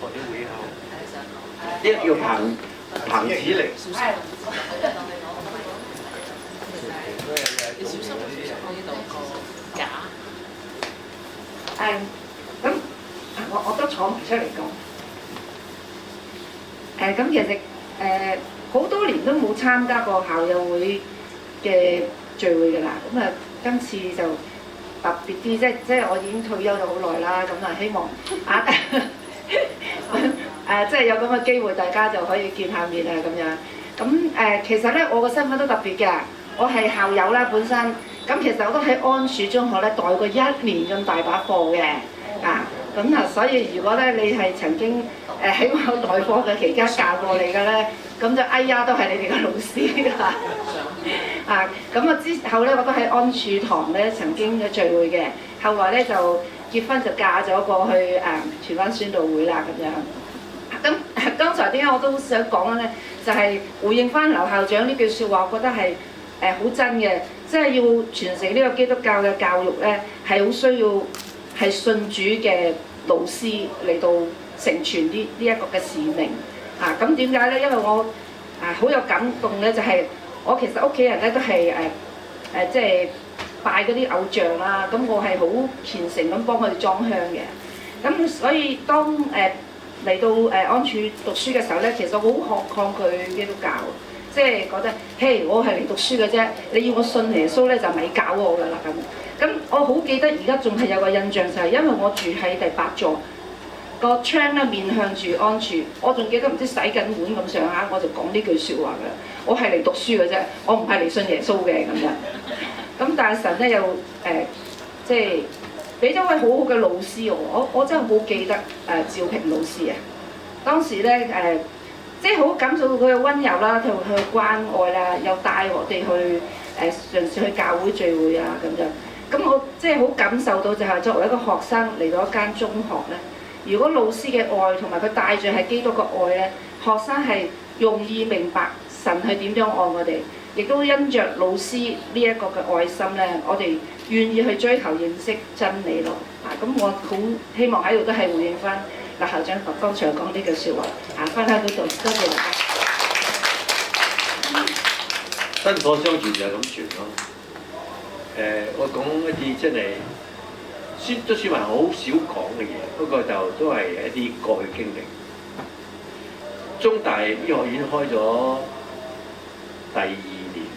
我啲會後呢個叫彭子力。你小心我呢度個架。咁我都坐埋出嚟講。咁其實好多年都冇參加過校友會嘅聚會㗎啦。咁啊，今次就特別啲，即係我已經退休咗好耐啦。咁啊，希望即係有咁嘅機會，大家就可以見下面啊咁樣。咁其實咧，我個身份都特別嘅，我係校友啦本身。咁其實我都喺安柱中學咧代過1年咁大把課嘅，咁所以如果咧你係曾經喺我代課嘅期間教過你嘅咧，咁就哎呀都係你哋嘅老師啦。咁啊之後咧我都喺安柱堂咧曾經嘅聚會嘅，後來咧就結婚就嫁咗過去荃灣宣道會啦咁樣。咁剛才點解我都想講咧，就係回應翻劉校長呢句説話，我覺得係好真嘅，即係要傳承呢個基督教嘅教育咧，係好需要係信主嘅老師嚟到成全呢一個嘅使命。咁點解咧？因為我好有感動咧，就係我其實屋企人咧都係即係拜嗰啲偶像啦，咁我係好虔誠咁幫佢哋裝香嘅。咁所以當嚟到安柱讀書嘅時候咧，其實我好抗拒基督教，即係覺得，嘿，我係嚟讀書嘅啫，你要我信耶穌咧就咪搞我㗎啦咁。咁我好記得而家仲係有個印象，就係因為我住喺第8座，個窗咧面向住安柱，我仲記得唔知洗緊碗咁上下，我就講呢句説話㗎，我係嚟讀書嘅啫，我唔係嚟信耶穌嘅咁樣。咁但係神咧又即係俾咗位好好嘅老師我真係好記得趙平老師啊，當時咧即係好感受到佢嘅温柔啦，同佢嘅關愛啦，又帶我哋去嘗試去教會聚會啊咁樣。咁我即係好感受到就係作為一個學生嚟到一間中學咧，如果老師嘅愛同埋佢帶住係基督嘅愛咧，學生係容易明白神係點樣愛我哋，亦都因着老師呢一個嘅愛心咧，我哋願意去追求認識真理咯。咁我好希望喺度都係回應翻嗱校長剛才講呢句説話，翻喺嗰度，多謝大家。薪火相傳就係咁傳咯。我講一啲真係都算係好少講嘅嘢，不過都係一啲過去經歷。中大醫學院開咗第2年，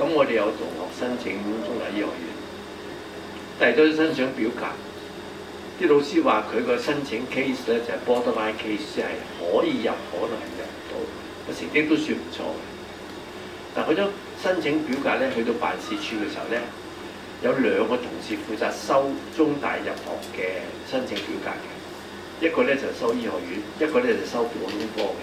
咁我哋有同學申請中大醫學院，遞咗申請表格，啲老師話佢個申請 case 咧就係 borderline case， 即係可以入，可能入唔到，個成績都算唔錯嘅。但佢將申請表格咧去到辦事處嘅時候咧，有2個同事負責收中大入學嘅申請表格嘅，一個咧就收醫學院，一個咧就收普通科嘅。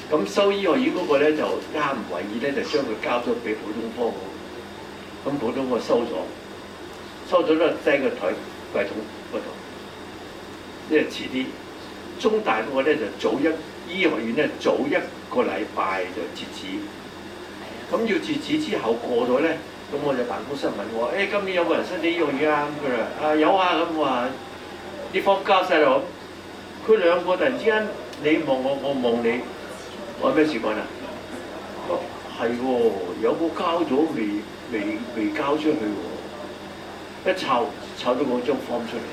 咁收醫學院嗰個咧就啱唔為意咧，就將佢交咗俾普通科嘅。咁普通科收咗咧擠個台櫃桶嗰度。因為遲啲中大嗰個咧就醫學院咧早1個禮拜就截止。咁要截止之後過咗咧，咁我就辦公室問我：今年有冇人申請醫學院啊？咁佢話：有啊。咁我話啲科交晒咯。佢2個突然之間，你望我，我望你。我話咩事幹啊？係喎，有個交咗未交出去喎。一抄到嗰張 form 出嚟，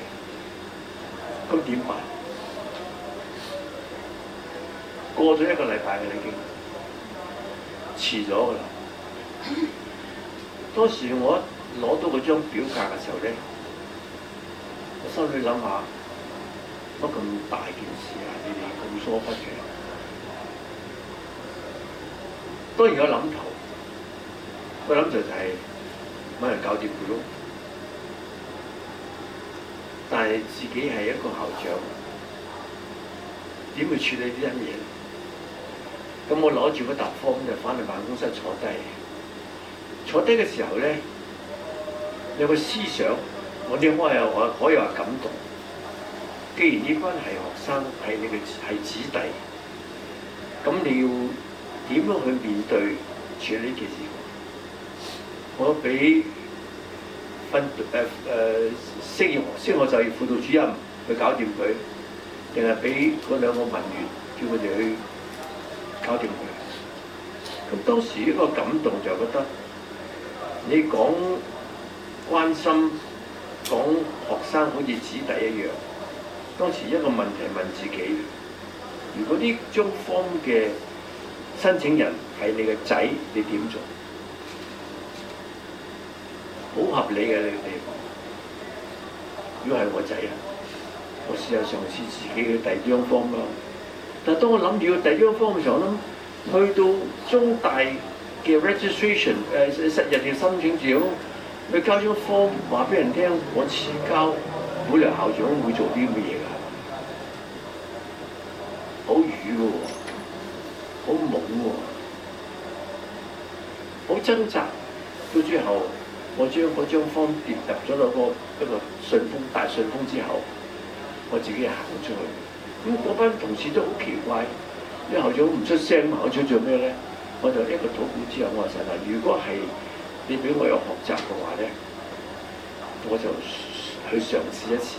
咁點辦？過咗1個禮拜嘅已經。遲咗㗎啦！當時我攞到嗰張表格嘅時候咧，我心裏諗下，乜咁大件事啊？你哋咁疏忽嘅，當然有諗頭，個諗就係揾人搞掂佢咯。但係自己係一個校長，點去處理呢樣嘢？咁我攞住個答方就翻去辦公室坐低。坐低嘅時候咧，有個思想，我點解我可以話感動？既然呢班係學生，係你嘅係子弟，咁你要點樣去面對處理呢件事？我俾升學就業輔導主任去搞掂佢，定係俾嗰兩個文員叫佢哋去搞掂佢？咁當時一個感動就覺得，你講關心，講學生好似子弟一樣。當時一個問題問自己：如果呢張 form 嘅申請人係你嘅仔，你點做？好合理嘅你哋。如果係我仔啊，我試下嘗試自己嘅第二張 form 咯。但係當我諗住個第二張 form 嘅時候，我諗去到中大嘅 registration 實人哋申請住，你交張 form 話俾人聽，我遲交，本來校長會做啲乜嘢㗎？好瘀嘅喎，好懵喎，好掙扎。到最後，我將嗰張 form 跌入咗落一個信封大信封之後，我自己行出去。咁嗰班同事都好奇怪，因為校長唔出聲，行出做咩咧？我就一個禱告之後，我話神啊，如果係你俾我有學習嘅話咧，我就去嘗試一次。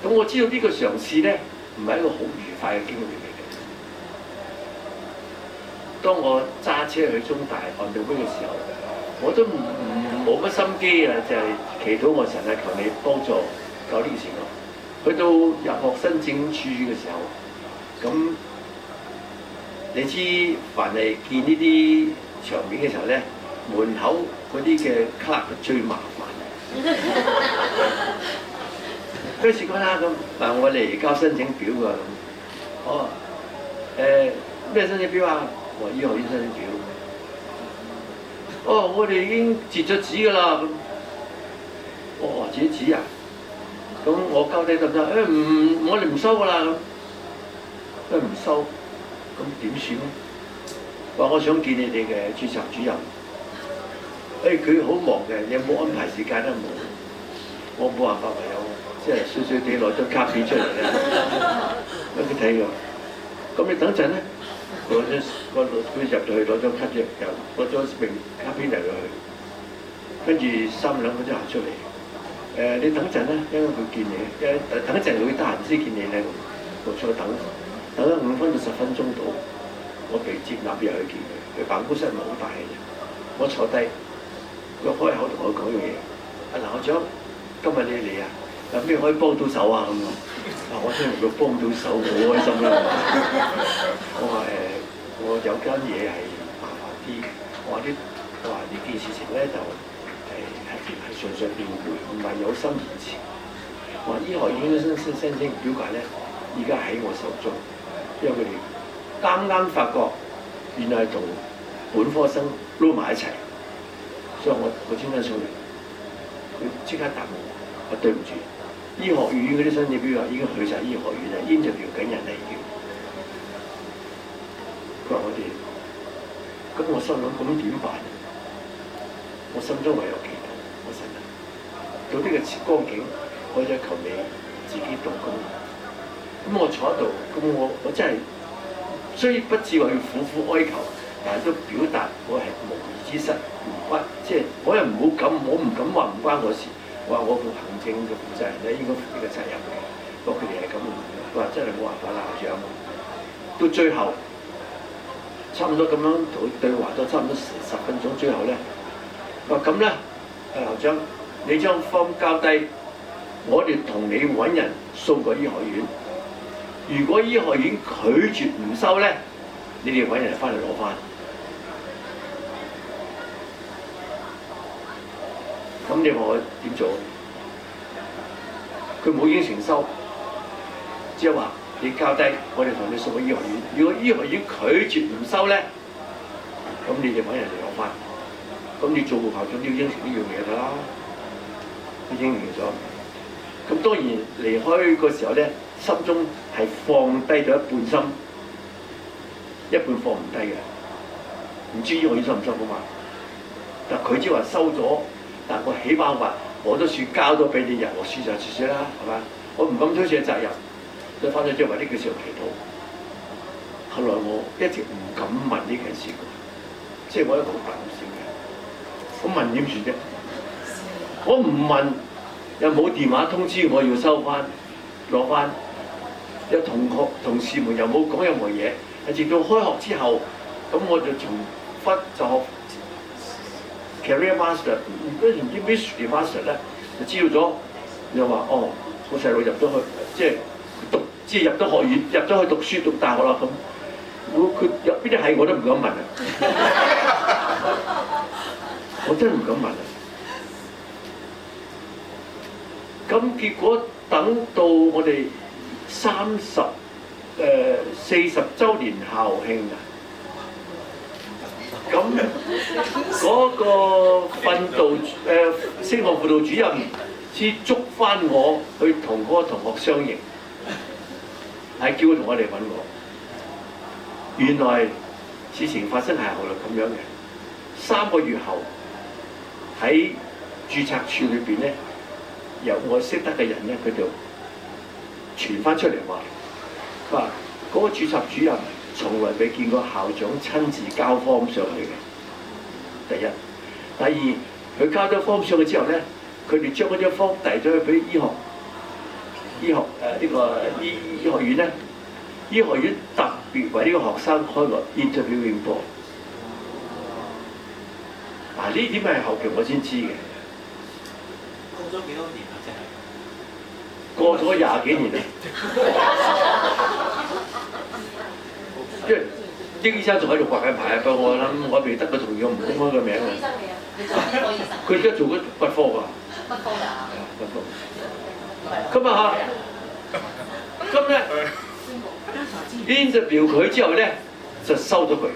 咁我知道呢個嘗試咧，唔係一個好愉快嘅經歷嚟嘅。當我揸車去中大on the way嘅時候，我都冇乜心機啊，就係祈禱我神啊，求你幫助搞呢件事咯。去到入學申請處嘅時候，咁你知凡係見呢啲場面嘅時候咧，門口嗰啲嘅 clerk 最麻煩。跟住講啦咁，嗱我嚟交申請表㗎咁。哦，咩申請表啊？我話醫學院申請表。哦，我哋已經截咗紙㗎啦咁。我話自己紙啊？咁我交低得唔得？我哋唔收㗎啦咁。唔收，咁點算咧？話我想見你哋嘅註冊主任。佢好忙嘅，你有冇安排時間咧？冇，我冇辦法唯有即係衰衰地攞張卡片出嚟咧，俾佢睇㗎。咁你等陣咧，佢入咗去攞張卡片，又攞張名卡片入咗去，跟住3兩分鐘行出嚟。你等陣咧，因為佢見你，等一陣佢得閒先見你咧。我再等咗5分到10分鐘到，我被接納入去見佢。佢辦公室唔係好大嘅啫，我坐低。佢開口同我講樣嘢，嗱校長，今日你嚟啊，有咩可以幫到手啊咁啊？我聽佢幫到手，好開心啦！我話我有間嘢係麻煩啲，我話呢件事情咧就係純粹調配，唔係有心言辭。我話醫學院嘅申請表格咧，而家喺我手中，因為佢哋啱啱發覺原來係同本科生撈埋一齊。所以我專登上嚟，佢即刻答我，我對唔住，醫學院嗰啲申請表啊已經去晒醫學院啦，interview緊人嚟嘅。佢話我哋，咁我心諗咁點辦？我心中唯有祈禱，我神啊，到呢個光景，我就求你自己動工。咁我坐喺度，咁我真係雖不至話要苦苦哀求，但係都表達我係無意之失。即係我又唔敢話唔關我事，我話我個行政嘅負責人咧應該負呢個責任嘅。不過佢哋係咁嘅，佢話真係冇辦法啦，校長。到最後差唔多咁樣同佢對話咗差唔多10分鐘，最後咧，佢話咁咧，校長你將 form 交低，我哋同你揾人送過醫學院。如果醫學院拒絕唔收咧，你哋揾人翻嚟攞翻。咁你話我點做？佢冇應承收，即係話你交低，我哋同你送去醫學院。如果醫學院拒絕唔收咧，咁你就揾人嚟攞翻。咁你做校長都要應承呢樣嘢㗎啦，佢應承咗。咁當然離開個時候咧，心中係放低咗一半心，一半放唔低嘅。唔知醫學院收唔收㗎嘛？但佢只話收咗。但我起碼話我都算交咗俾你人，我輸就輸啦，係嘛？我唔敢推卸責任，所以翻咗之後話呢句説話祈禱。後來我一直唔敢問呢件事，即係我一個好膽小嘅，我問點算啫？我唔問，又冇電話通知我要收翻攞翻，有同事們又冇講任何嘢，係直到開學之後，咁我就從忽就學 career master， 跟住唔知 mystery master 咧，就知道咗，又話哦，個細路入咗去，即係入咗學院，入咗去讀書讀大學啦咁。佢入邊啲係我都唔敢問啊！我真係唔敢問啊！咁結果等到我哋40週年校慶啊！咁嗰個升學輔導主任先捉翻我去同嗰個同學相認，係叫佢同我哋揾我。原來事情發生係後來咁樣嘅，3個月後喺註冊處裏邊咧，有我識得嘅人咧，佢就傳翻出嚟話，佢話嗰個註冊主任從來未見過校長親自交 form 上去嘅。第一，第二，佢交咗 form 上去之後咧，佢哋將嗰張 form 遞咗去俾醫學院咧。醫學院特別為呢個學生開個 interviewing board， 呢點係後期我先知嘅。過咗幾多年啊？即係過咗20幾年啦。因為啲醫生仲喺度掛緊牌啊，不過我諗我未得佢同意，我唔公開個名啊。佢而家做緊骨科㗎。骨科㗎。咁啊嚇，咁咧。interview 佢之後咧，就收咗佢，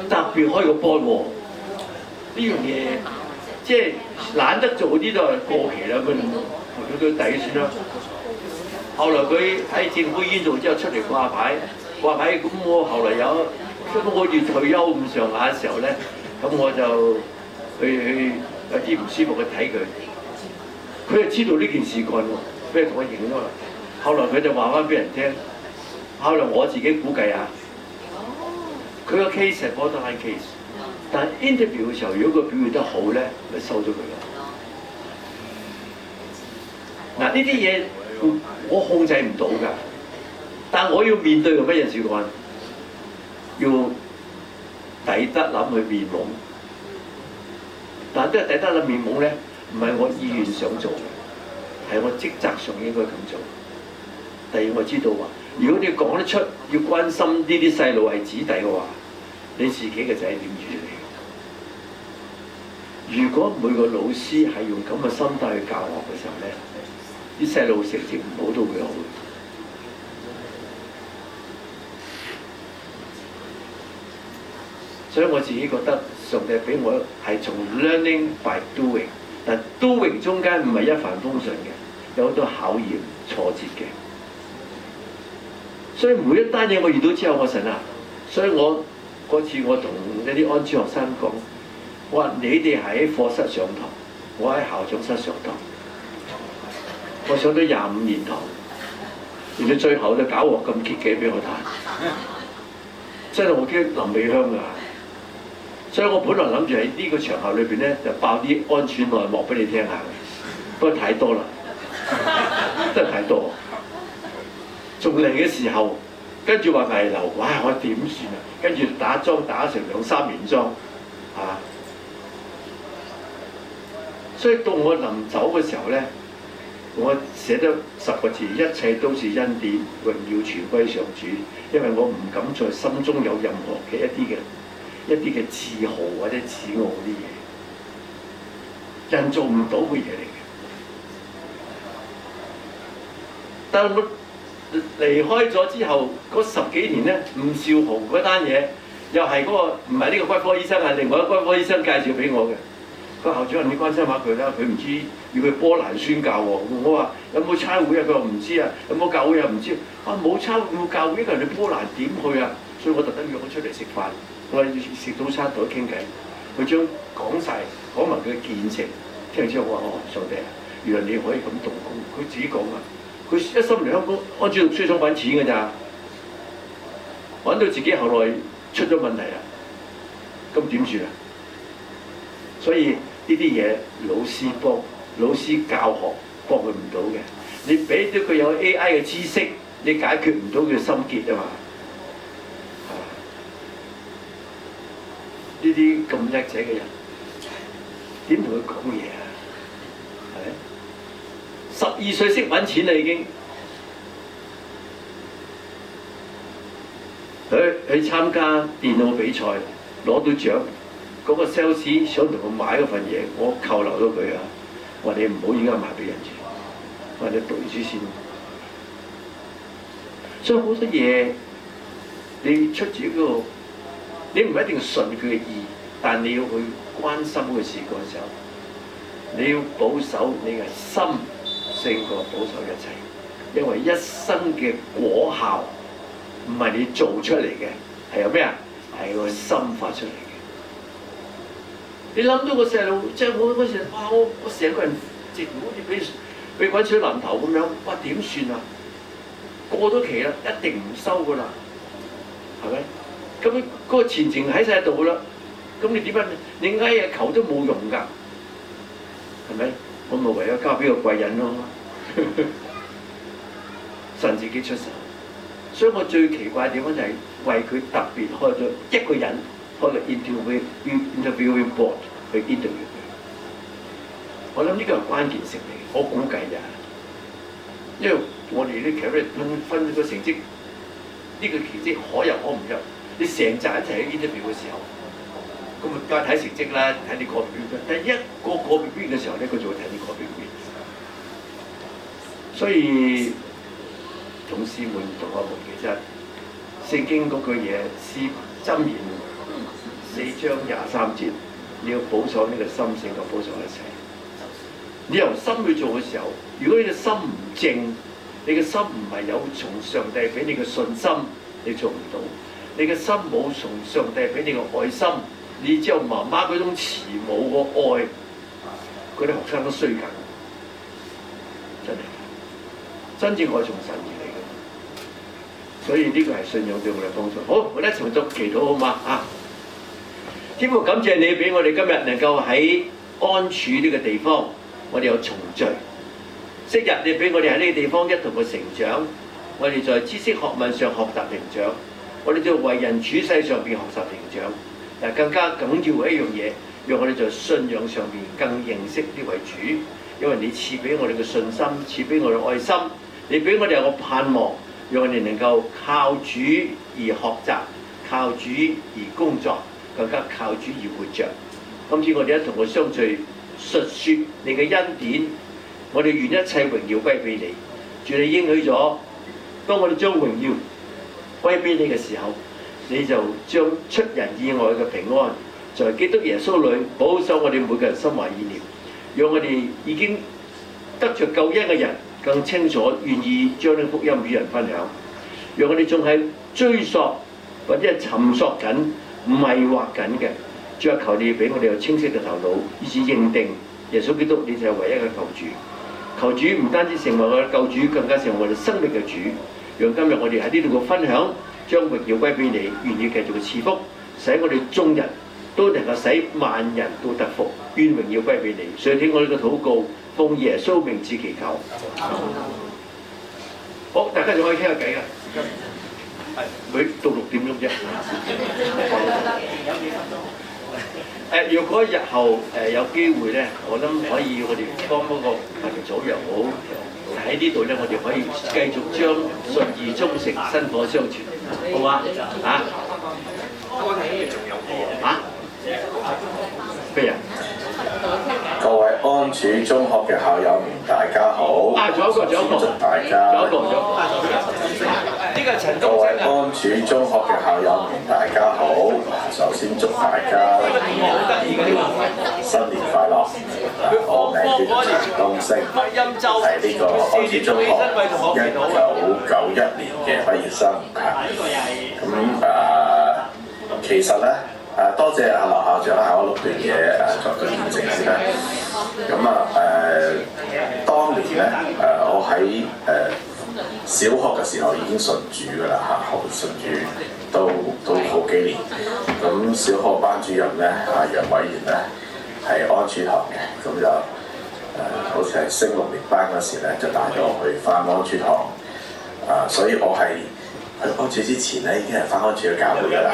特別開個 board 喎。呢樣嘢即係懶得做啲就係過期啦，佢都抵算啦。後來佢喺政府醫院做之後出嚟掛牌，咁我後來咁我要退休咁上下嘅時候咧，咁我就去有啲唔舒服去睇佢，佢就知道呢件事幹喎，俾佢同我影咗啦。後來佢就話翻俾人聽，後來我自己估計啊，佢個 case 係 borderline case， 但係 interview 嘅時候，如果佢表現得好咧，咪收咗佢咯。嗱，呢啲嘢我控制唔到㗎，但我要面對個乜嘢事幹，要抵得諗去面懵，但都係抵得諗面懵咧，唔係我意願想做嘅，係我職責上應該咁做。第二，我知道話，如果你講得出要關心呢啲細路係子弟嘅話，你自己嘅仔點處理？如果每個老師係用咁嘅心態去教學嘅時候咧，啲細路成績唔好都會好。所以我自己覺得上帝俾我係從 learning by doing， 但 doing 中間唔係一帆風順嘅，有好多考驗、挫折嘅。所以每一單嘢我遇到之後，我神啊！所以我嗰次我同一啲安珠學生講，我話你哋喺課室上堂，我喺校長室上堂，我上咗25年堂，而到最後就搞鑊咁結嘅俾我睇，真係我驚臨尾香㗎。所以我本來諗住喺呢個場合裏邊咧，就爆啲安全內幕俾你聽下嘅，不過太多啦，真係太多。仲嚟嘅時候，跟住話危樓，哇！我點算啊？跟住打樁打成2、3年樁，啊！所以到我臨走嘅時候咧，我寫咗10個字：一切都是恩典，榮耀全歸上主。因為我唔敢在心中有任何嘅一啲嘅自豪或者自傲啲嘢，人做唔到嘅嘢嚟嘅。但係我離開咗之後嗰10幾年咧，吳兆豪嗰單嘢又係嗰個唔係呢個骨科醫生，係另外一個骨科醫生介紹俾我嘅。個校長話：你關心下佢啦，佢唔知要去波蘭宣教喎。我話有冇差會啊？佢話唔知啊。有冇教會啊？唔知。啊冇差會冇教會，一個人去波蘭點去啊？所以我特登約佢出嚟食飯，我話要食早餐同佢傾偈。佢將講埋佢嘅見證，聽完之後我話：哦，上帝啊，原來你可以咁動工。佢自己講啊。佢一心嚟香港安住讀書想揾錢㗎咋，揾到自己後來出咗問題啦，咁點算啊？所以呢啲嘢老師教學幫佢唔到嘅。你俾咗佢有 AI 嘅知識，你解決唔到佢心結啊嘛。呢啲咁叻仔嘅人，點同佢講嘢啊？係咪？12歲識揾錢啦已經。去參加電腦比賽攞到獎，嗰個 sales 想同我買嗰份嘢，我扣留咗佢啊！我話你唔好而家賣俾人住，我話你讀書先。所以好多嘢你出自嗰個，你唔一定順佢嘅意，但你要去關心佢事嗰時候，你要保守你嘅心勝過保守一切，因為一生嘅果效。唔係你做出嚟嘅，係由咩啊？係個心發出嚟嘅。你諗到個細路，即係我嗰時，哇！我成個人直好似俾滾水淋頭咁樣，哇！點算啊？過咗期啦，一定唔收噶啦，係咪？咁嗰個前程喺晒度啦，咁你點樣？你嗌嘢求都冇用㗎，係咪？我咪唯有交俾個貴人咯，神自己出手。所以我最奇怪嘅地方就係為佢特別開咗一個人開個 interview board 去 interview 佢。我諗呢個係關鍵性嚟嘅，我估計咋。因為我哋啲 career 分個成績，呢個成績可入可唔入。你成扎一齊喺 interview 嘅時候，咁咪梗係睇成績啦，睇你個別表現。但係一個別表現嘅時候咧，佢就會睇你個別表現。所以董師們同學們，其實聖經嗰句嘢，詩箴言4章23節，你要保守呢個心勝過保守一切。你由心去做嘅時候，如果你嘅心唔正，你嘅心唔係有從上帝俾你嘅信心，你做唔到。你嘅心冇從上帝俾你嘅愛心，你只有媽媽嗰種慈母個愛，嗰啲學生都衰緊，真係。真正愛從神而嚟嘅，所以呢個係信仰對我哋幫助。好，我哋一齊做祈禱好嘛啊！天父感謝你俾我哋今日能夠喺安處呢個地方，我哋有重聚。昔日你俾我哋喺呢個地方一同嘅成長，我哋在知識學問上學習成長，我哋在為人處世上邊學習成長。但更加緊要嘅一樣嘢，讓我哋在信仰上邊更認識呢位主，因為你賜俾我哋嘅信心，賜俾我哋愛心。你俾我哋有個盼望，讓我哋能夠靠主而學習，靠主而工作，更加靠主而活着。今次我哋一同去相聚，述説你嘅恩典，我哋願一切榮耀歸俾你。主你應許咗，當我哋將榮耀歸俾你嘅時候，你就將出人意外嘅平安，在基督耶穌裏保守我哋每個人心懷意念，讓我哋已經得着救恩嘅人更清楚願意將呢福音與人分享，讓我哋仲係追索或者係尋索緊、迷惑緊嘅，主啊，求你俾我哋有清晰嘅頭腦，以致認定耶穌基督你就係唯一嘅救主。求主唔單止成為我哋救主，更加成為我哋生命嘅主。讓今日我哋喺呢度嘅分享，將榮耀歸俾你，願意繼續嘅賜福，使我哋眾人都能夠使萬人都得福，願榮耀歸俾你。所以聽我哋嘅禱告，奉耶穌名字祈求。好，大家仲可以傾下偈㗎。佢到6點鐘啫。如果日後有機會咧，我諗可以我哋幫嗰個群組又好喺呢度咧，我哋可以繼續將信義忠誠薪火相傳，好嘛？啊？啊？咩啊？各位安柱中學嘅校友們，大家好！仲有一個，祝大家。呢個係陳各位安柱中學嘅校友們，大家好！首先祝大家新年快樂！我名叫陳東升，係呢個安柱中學1991年嘅畢業生。咁其實咧。多謝劉校長喺我錄段嘢作個見證先啦。當年咧我喺小學嘅時候已經信主㗎啦嚇，學信主都好幾年。咁小學班主任咧楊偉源咧係安柱堂嘅，咁就好似係升6年班嗰時咧，就帶咗我去翻安柱堂。所以我係去安柱之前咧，已經係翻安柱嘅教會㗎啦。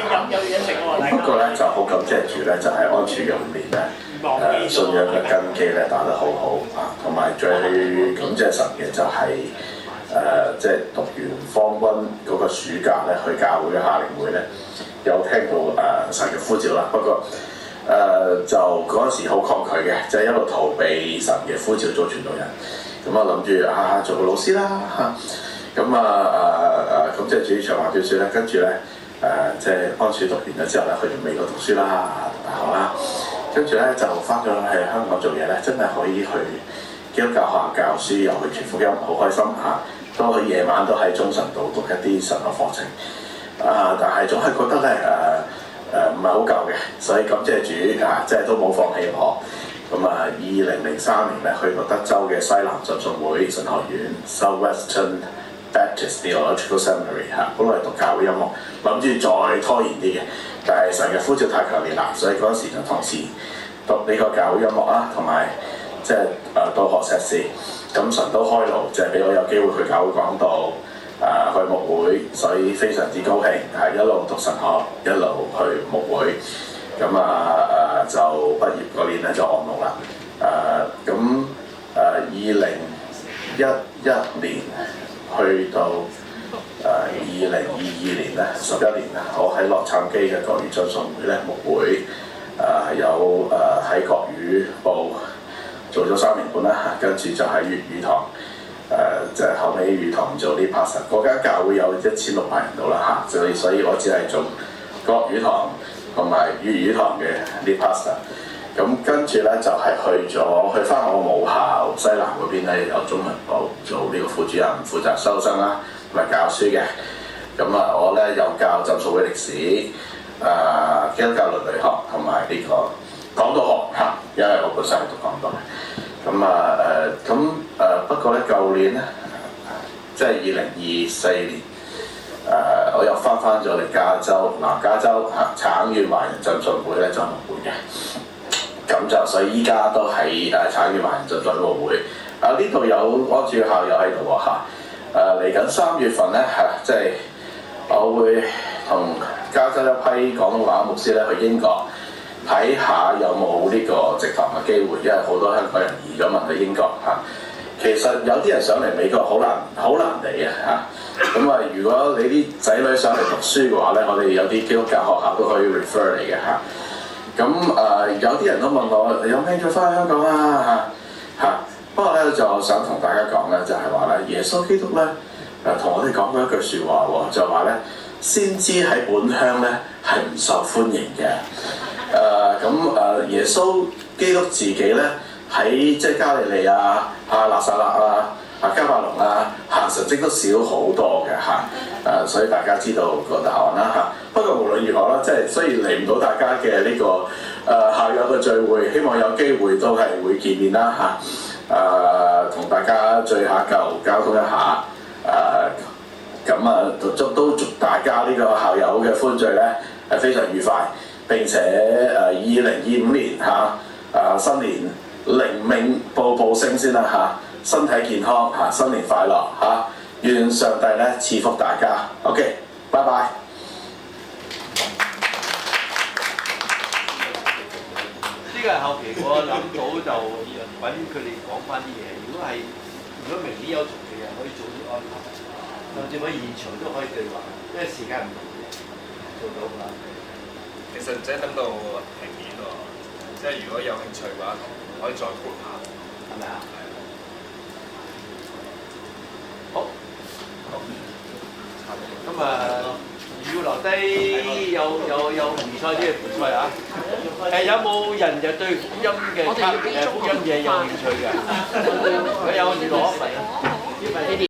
不過咧就好感謝主咧，就係安柱嘅5年咧，信仰嘅根基咧打得好好啊，同埋最感謝神嘅就係、即係讀完方軍嗰個暑假咧，去教會嘅夏令會咧，有聽到神嘅呼召啦。不過就嗰陣時好抗拒嘅，就係、一路逃避神嘅呼召做傳道人。咁啊諗住做個老師啦嚇。咁咁即係主要長話短説咧，跟住咧即係安柱讀完咗之後咧，去咗美國讀書啦，讀大學啦，跟住咧就翻咗喺香港做嘢咧，真係可以去基督教學校教書，又去傳福音，好開心嚇。都去夜晚都喺中神度讀一啲神學課程，但係總係覺得咧唔係好夠嘅，所以感謝主即係都冇放棄我。咁2003年咧去到德州嘅西南浸信會神學院 Southwestern Baptist Theological Seminary 本來讀教會音樂，諗住再拖延啲嘅，但係神嘅呼召太強烈啦，所以嗰陣時就同時讀呢個教會音樂啦，同埋即係到學碩士，咁神都開路，就係俾我有機會去教會講道，去牧會，所以非常之高興，係一路讀神學，一路去牧會，咁就畢業嗰年咧就按牧啦，咁2011年。去到2022年咧，11年啦，我喺洛杉磯嘅國語浸信會咧牧會，有喺國語部做咗3年半啦，跟住就喺粵語堂，就係後尾粵語堂做啲 pastor， 嗰間教會有1600人到啦嚇，所以我只係做國語堂同埋粵語堂嘅啲 pastor。咁跟住咧就係去翻我母校西南嗰邊咧，有中文部做呢個副主任，負責收生啦，同埋教書嘅。咁我咧有教浸信會歷史、基督教倫理學同埋呢個講道學嚇，因為我本身係讀講道嘅。不過咧舊年咧，即係2024年，我又翻咗嚟加州南加州橙縣華人浸信會咧就牧會嘅。咁就所以依家都喺橙縣華人浸信會會，呢度有安柱校友喺度喎嚇。嚟緊3月份咧即係我會同加州一批廣東話牧師咧去英國睇下有冇呢個植堂嘅機會，因為好多香港人移咗民去英國嚇。其實有啲人上嚟美國好難嚟嘅嚇。咁如果你啲仔女上嚟讀書嘅話咧，我哋有啲基督教學校都可以 refer 你嘅嚇。咁有啲人都問我有興趣翻去香港嚇，不過咧就想同大家講咧，就係話咧耶穌基督咧同我哋講過一句説話喎，就話咧先知喺本鄉咧係唔受歡迎嘅。耶穌基督自己咧喺即係加利利拿撒勒迦百農行神蹟都少好多嘅嚇，所以大家知道個答案啦嚇。不過無論如何啦，即係雖然嚟唔到大家嘅呢個校友嘅聚會，希望有機會都係會見面啦嚇，同大家聚下舊，交通一下，都祝大家呢個校友嘅歡聚咧係非常愉快，並且2025年新年靈命步步升先啦嚇。身體健康新年快樂願上帝咧賜福大家。OK， 拜拜。呢個係後期我諗到就揾佢哋講翻啲嘢。如果明年有同嘅人可以早啲安排，甚至喺現場都可以對話，因為時間唔同嘅做到㗎。其實唔使等到明年喎，即係如果有興趣嘅話，可以再 group 下，係咪啊？好，咁要留低有唔錯啲嘅盤菜啊！有冇人就對福音嘅福音嘢有興趣嘅？佢有攞嚟。